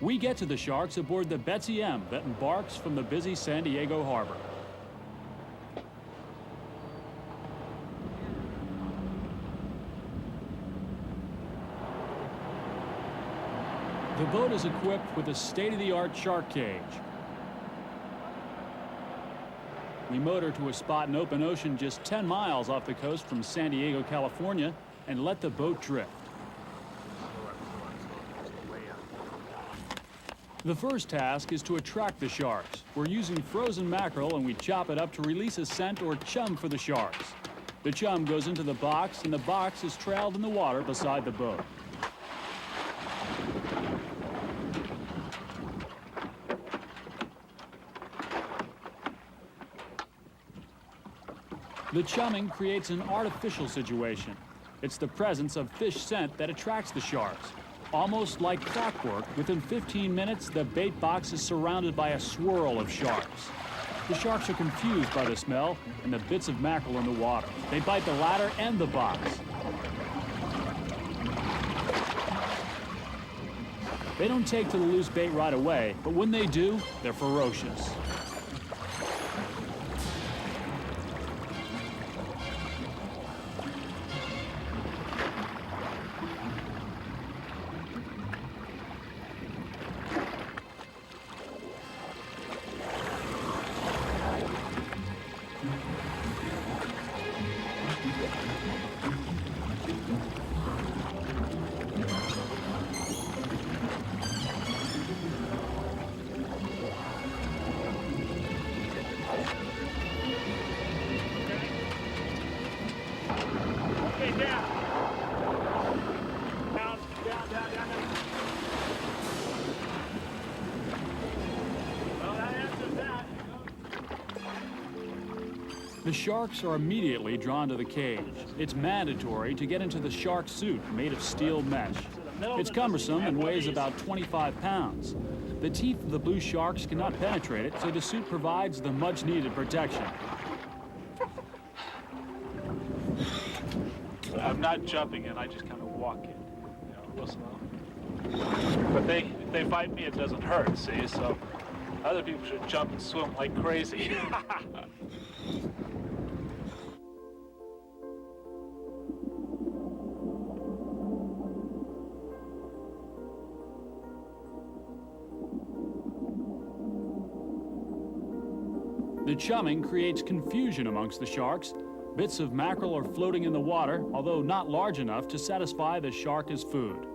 We get to the sharks aboard the Betsy M that embarks from the busy San Diego harbor. The boat is equipped with a state-of-the-art shark cage. We motor to a spot in open ocean just 10 miles off the coast from San Diego, California, and let the boat drift. The first task is to attract the sharks. We're using frozen mackerel and we chop it up to release a scent or chum for the sharks. The chum goes into the box and the box is trailed in the water beside the boat. The chumming creates an artificial situation. It's the presence of fish scent that attracts the sharks. Almost like clockwork, within 15 minutes, the bait box is surrounded by a swirl of sharks. The sharks are confused by the smell and the bits of mackerel in the water. They bite the ladder and the box. They don't take to the loose bait right away, but when they do, they're ferocious. The sharks are immediately drawn to the cage. It's mandatory to get into the shark suit made of steel mesh. It's cumbersome and weighs about 25 pounds. The teeth of the blue sharks cannot penetrate it, so the suit provides the much-needed protection. I'm not jumping in, I just kind of walk in, real slow. But if they fight me, it doesn't hurt, see? So other people should jump and swim like crazy. The chumming creates confusion amongst the sharks. Bits of mackerel are floating in the water, although not large enough to satisfy the shark as food.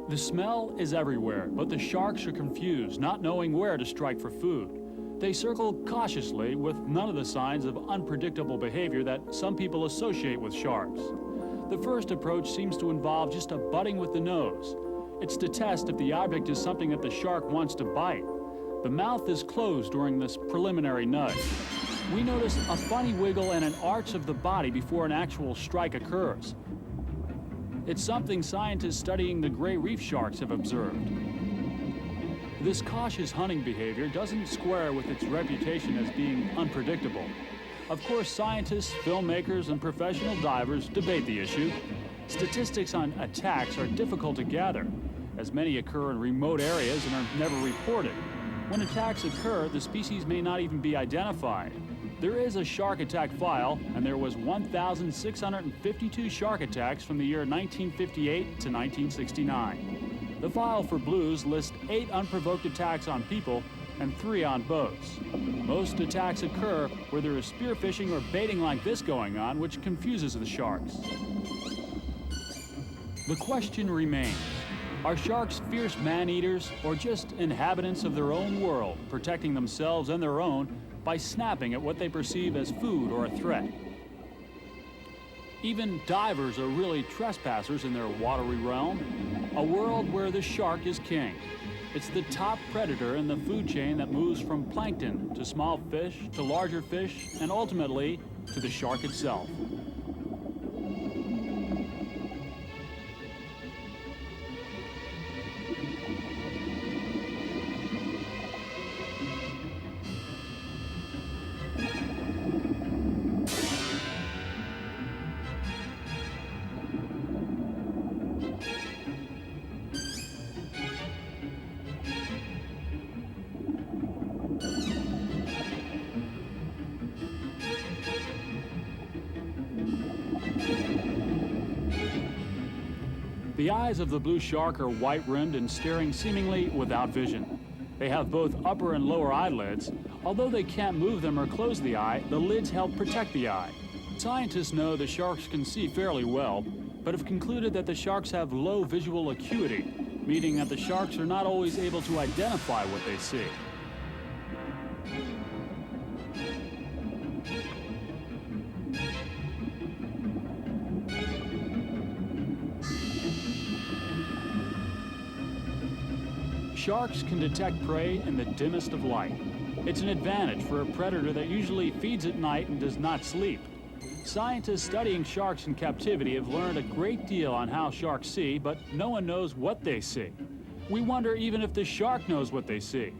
The smell is everywhere, but the sharks are confused, not knowing where to strike for food. They circle cautiously with none of the signs of unpredictable behavior that some people associate with sharks. The first approach seems to involve just a butting with the nose. It's to test if the object is something that the shark wants to bite. The mouth is closed during this preliminary nudge. We notice a funny wiggle and an arch of the body before an actual strike occurs. It's something scientists studying the gray reef sharks have observed. This cautious hunting behavior doesn't square with its reputation as being unpredictable. Of course, scientists, filmmakers, and professional divers debate the issue. Statistics on attacks are difficult to gather, as many occur in remote areas and are never reported. When attacks occur, the species may not even be identified. There is a shark attack file, and there was 1,652 shark attacks from the year 1958 to 1969. The file for blues lists 8 unprovoked attacks on people and 3 on boats. Most attacks occur where there is spearfishing or baiting like this going on, which confuses the sharks. The question remains, are sharks fierce man-eaters or just inhabitants of their own world, protecting themselves and their own by snapping at what they perceive as food or a threat? Even divers are really trespassers in their watery realm, a world where the shark is king. It's the top predator in the food chain that moves from plankton to small fish to larger fish and ultimately to the shark itself. The eyes of the blue shark are white-rimmed and staring seemingly without vision. They have both upper and lower eyelids. Although they can't move them or close the eye, the lids help protect the eye. Scientists know the sharks can see fairly well, but have concluded that the sharks have low visual acuity, meaning that the sharks are not always able to identify what they see. Sharks can detect prey in the dimmest of light. It's an advantage for a predator that usually feeds at night and does not sleep. Scientists studying sharks in captivity have learned a great deal on how sharks see, but no one knows what they see. We wonder even if the shark knows what they see.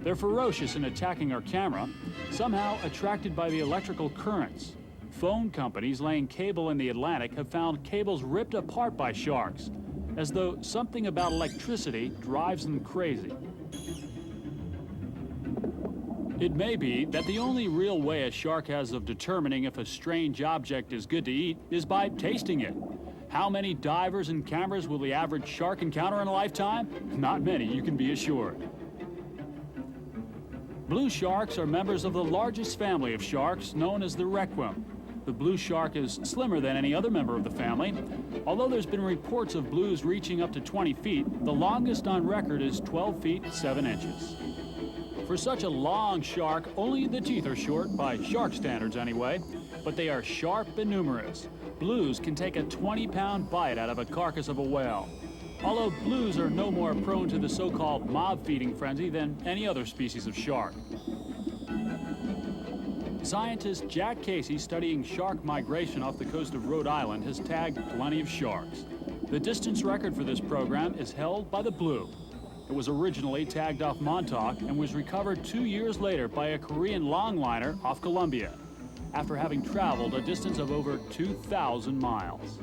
They're ferocious in attacking our camera, somehow attracted by the electrical currents. Phone companies laying cable in the Atlantic have found cables ripped apart by sharks, as though something about electricity drives them crazy. It may be that the only real way a shark has of determining if a strange object is good to eat is by tasting it. How many divers and cameras will the average shark encounter in a lifetime? Not many, you can be assured. Blue sharks are members of the largest family of sharks, known as the requiem. The blue shark is slimmer than any other member of the family. Although there's been reports of blues reaching up to 20 feet, the longest on record is 12 feet 7 inches. For such a long shark, only the teeth are short, by shark standards anyway, but they are sharp and numerous. Blues can take a 20-pound bite out of a carcass of a whale. Although blues are no more prone to the so-called mob-feeding frenzy than any other species of shark. Scientist Jack Casey, studying shark migration off the coast of Rhode Island, has tagged plenty of sharks. The distance record for this program is held by the blue. It was originally tagged off Montauk and was recovered 2 years later by a Korean longliner off Columbia, after having traveled a distance of over 2,000 miles.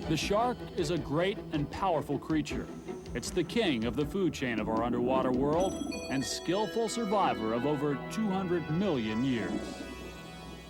The shark is a great and powerful creature. It's the king of the food chain of our underwater world and skillful survivor of over 200 million years.